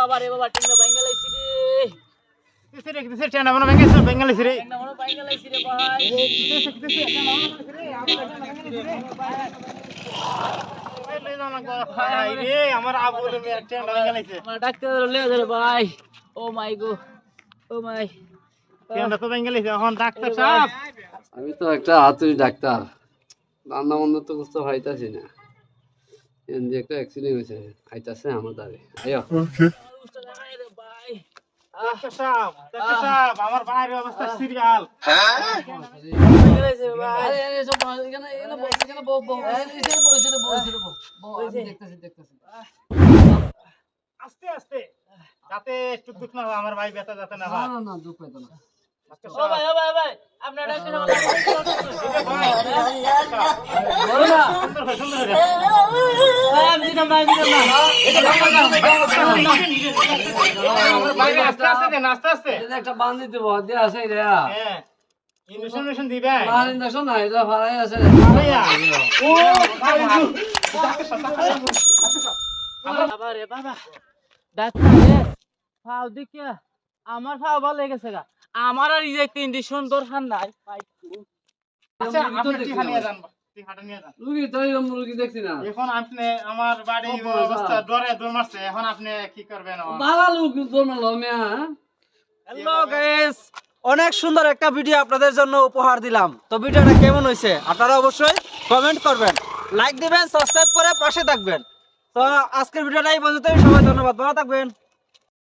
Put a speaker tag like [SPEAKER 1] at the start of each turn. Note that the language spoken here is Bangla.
[SPEAKER 1] বাবা রে বাবা টিঙ্গা বাঙ্গালাইছি রে
[SPEAKER 2] কিসে টেনা মনে ভেঙেছে বাঙ্গালাইছি রে
[SPEAKER 1] টিঙ্গা মনে বাঙ্গালাইছি রে ভাই
[SPEAKER 2] আমার আবুলে টেনা বাঙ্গালাইছে
[SPEAKER 1] আমার ডাক্তার লয়ে ধরে ভাই ও মাই গো ও মাই
[SPEAKER 2] টেনা তো বাঙ্গালাইছে এখন ডাক্তার সাহেব
[SPEAKER 3] আমি তো একটা হাতুড়ি ডাক্তার রান্না বান্না তো বুঝতে পাইতাছি না এমনি একটা অ্যাক্সিডেন্ট হয়েছে খাইতাছে আমার দাঁড়ে আয়ো
[SPEAKER 1] ভাই
[SPEAKER 2] ডাক্তার সাহেব আমার বাইরের অবস্থা সিরিয়াল
[SPEAKER 1] বাঙ্গালাইছি ভাই
[SPEAKER 3] আরে আরে সব এখানে এখানে বস এখানে বস বস এখানে বস এখানে বস এখানে বস আমি দেখতাছি
[SPEAKER 2] আস্তে আস্তে যাতে একটু দুঃখ না হয় আমার ভাই ব্যথা যাতে না হয়
[SPEAKER 3] না না দুঃখ পাইতো না
[SPEAKER 1] ও ভাই আপনার ডাক্তার
[SPEAKER 3] বলো না
[SPEAKER 2] সুন্দর
[SPEAKER 1] আমি দিলাম ভাই
[SPEAKER 2] আমার ভাই আস্তে আস্তে দেন আস্তে আস্তে
[SPEAKER 3] এটা একটা বান্ধি দেব দিয়ে আসে রে
[SPEAKER 2] হ্যাঁ ইনজেকশন দিবেন
[SPEAKER 3] আর ইনজেকশন না এটা ফারাই আছে
[SPEAKER 2] ভাইয়া ও
[SPEAKER 1] বাবা রে বাবা ডাক্তার রে ফাও দেখিয়া আমার ফাও ভালো লেগেছে গা আমার আর ইজেক্ট ইনজেকশন দরকার নাই ভাই
[SPEAKER 2] আচ্ছা আপনি টিকা নিয়ে যান টিকাটা নিয়ে যান
[SPEAKER 3] রুগী তো এরকম রুগী দেখছি না
[SPEAKER 2] এখন আপনি আমার বাড়ি অবস্থা ডরে দৌড় মারছে এখন আপনি কি করবেন
[SPEAKER 3] ভালো লোক দোনো মিয়া
[SPEAKER 4] হ্যালো গাইস অনেক সুন্দর একটা ভিডিও আপনাদের জন্য উপহার দিলাম তো ভিডিওটা কেমন হয়েছে আপনারা অবশ্যই কমেন্ট করবেন লাইক দিবেন সাবস্ক্রাইব করে পাশে থাকবেন তো আজকের ভিডিওটা এই পর্যন্তই সবাই ধন্যবাদ ভালো থাকবেন